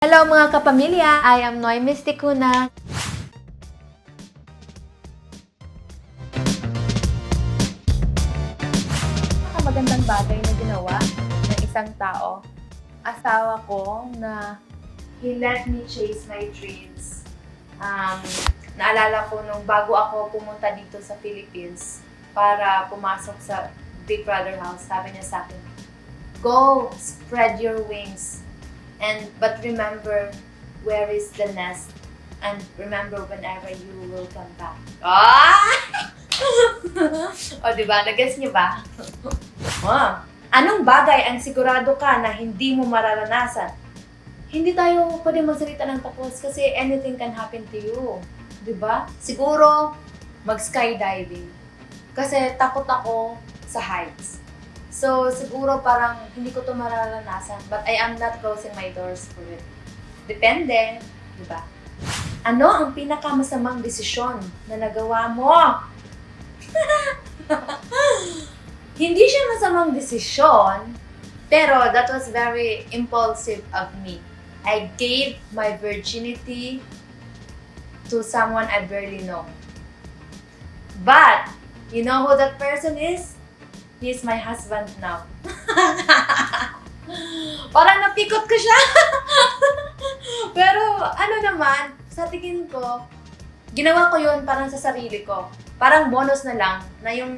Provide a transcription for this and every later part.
Hello mga kapamilya! I am Noy Mysticuna. Magandang bagay na ginawa ng isang tao. Asawa ko na he let me chase my dreams. Naalala ko nung bago ako pumunta dito sa Philippines para pumasok sa Big Brother house, sabi niya sa akin, "Go, spread your wings. But remember, where is the nest? And remember whenever you will come back." O diba? Nag-guess niyo ba? Anong bagay ang sigurado ka na hindi mo mararanasan? Hindi tayo pwede magsalita ng tapos kasi anything can happen to you. Diba? Siguro, mag-skydiving. Kasi takot ako sa heights. So, siguro parang hindi ko to mararanasan, but I am not closing my doors for it. Depende, di ba? Ano ang pinakamasamang desisyon na nagawa mo? Hindi siya masamang desisyon, pero that was very impulsive of me. I gave my virginity to someone I barely know. But, you know who that person is? He's my husband now. Parang napikot ko siya. Pero ano naman, sa tingin ko, ginawa ko yun parang sa sarili ko. Parang bonus na lang na yung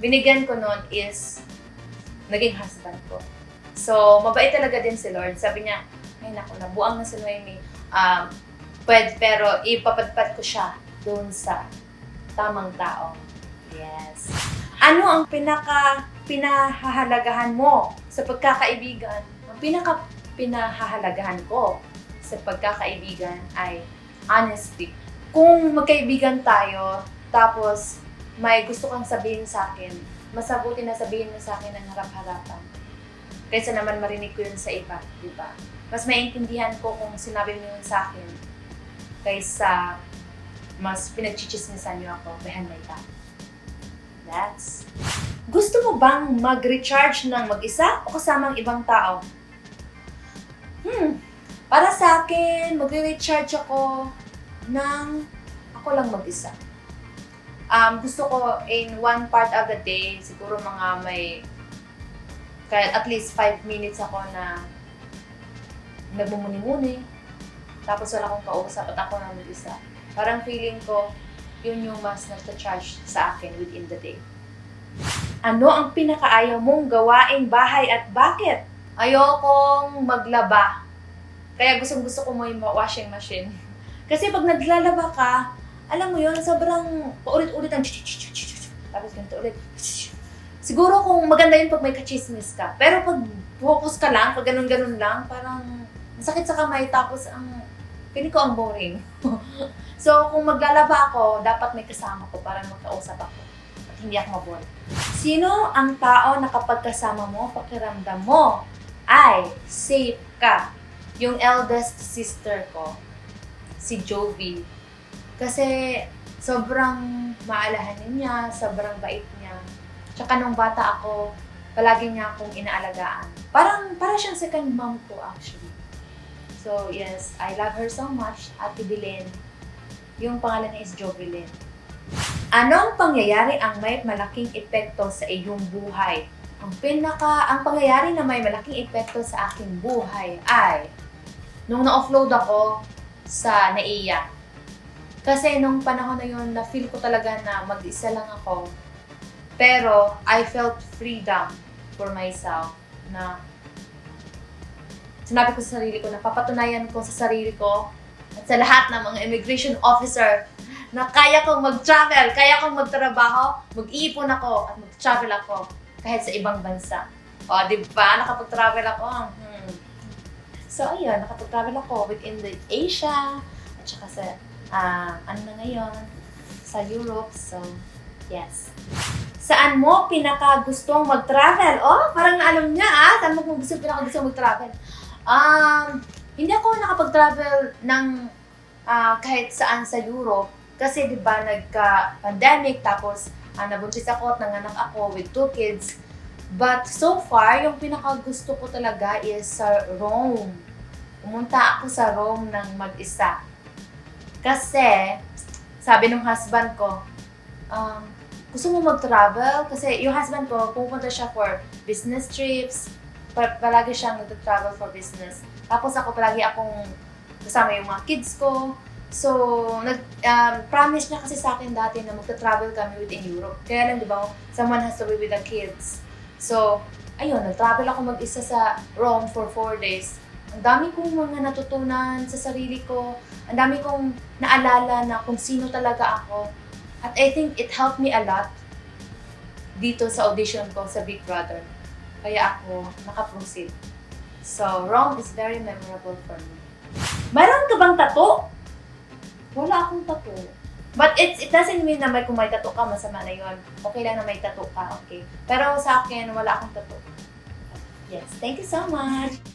binigyan ko nun is naging husband ko. So, mabait talaga din si Lord. Sabi niya, ay naku, nabuang na si Noemi. Pwede, pero ipapadpad ko siya doon sa tamang tao. Yes. Ano ang pinahahalagahan mo sa pagkakaibigan? Ang pinahahalagahan ko sa pagkakaibigan ay honesty. Kung magkaibigan tayo, tapos may gusto kang sabihin sa akin, mas mabuti na sabihin mo sa akin ng harap-harapan. Kaysa naman marinig ko yun sa iba, di ba? Mas maiintindihan ko kung sinabi mo yun sa akin kaysa mas pinagchichismisan niyo ako behind my back. Gusto mo bang mag-recharge ng mag-isa o kasama ang ibang tao? Para sa akin, mag-recharge ako ng ako lang mag-isa. Gusto ko in one part of the day, siguro mga kaya at least 5 minutes ako na nagmumuni-muni. Tapos wala akong kausap at ako lang mag-isa. Parang feeling ko, yun yung mas nagta-charge sa akin within the day. Ano ang pinakaayaw mong gawaing bahay at bakit? Ayokong maglaba. Kaya gusto ko mo yung washing machine. Kasi pag naglalaba ka, alam mo yun, sobrang paulit-ulit ang tapos ganito ulit. Siguro kung maganda yun pag may kachismis ka. Pero pag focus ka lang, pag ganun-ganun lang, parang masakit sa kamay tapos feeling ko ang boring. So, kung maglalaba ako, dapat may kasama ko para magkausap ako at hindi ako mabored. Sino ang tao na kapag kasama mo, pakiramdam mo ay safe ka? Yung eldest sister ko, si Jovi. Kasi sobrang maalahanin niya, sobrang bait niya. Tsaka nung bata ako, palagi niya akong inaalagaan. Para siyang second mom ko actually. So yes, I love her so much, Ate Belen. Yung pangalan niya is Jovelyn. Anong pangyayari ang may malaking epekto sa iyong buhay? Ang pangyayari na may malaking epekto sa aking buhay ay nung na-offload ako sa NAIA. Kasi nung panahon na yun, na-feel ko talaga na mag-isa lang ako. Pero I felt freedom for myself na sinabi ko sa sarili ko, napapatunayan ko sa sarili ko at sa lahat ng mga immigration officer na kaya kong mag-travel, kaya kong magtrabaho, mag-iipon ako at mag-travel ako kahit sa ibang bansa. O, di ba? Nakapag-travel ako. So, ayun, nakapag-travel ako within the Asia at saka sa, sa Europe. So, yes. Saan mo pinaka-gustong mag-travel? Oh, parang alam niya saan mo pinaka-gustong mag-travel? Hindi ako nakapag-travel ng kahit saan sa Europe kasi 'di ba nagka-pandemic tapos nabuntis ako at nanganak ako with 2 kids. But so far, yung pinaka-gusto ko talaga is sa Rome. pumunta ako sa Rome ng mag-isa. Kasi, sabi ng husband ko, gusto mo mag-travel? Kasi yung husband ko, pupunta siya for business trips. Palagi siyang nag-travel for business. Tapos palagi akong kasama yung mga kids ko. So, promise niya kasi sa akin dati na magta-travel kami within Europe. Kaya lang, di ba, someone has to be with the kids. So, ayun, nag-travel ako mag-isa sa Rome for 4 days. Ang dami kong mga natutunan sa sarili ko. Ang dami kong naalala na kung sino talaga ako. At I think it helped me a lot dito sa audition ko sa Big Brother. Kaya ako nakaproceed. So, Rome is very memorable for me. Mayroon ka bang tattoo? Wala akong tattoo. But it doesn't mean na kung may tattoo ka, masama na yun. Okay lang na may tattoo ka, okay. Pero sa akin, wala akong tattoo. Yes, thank you so much!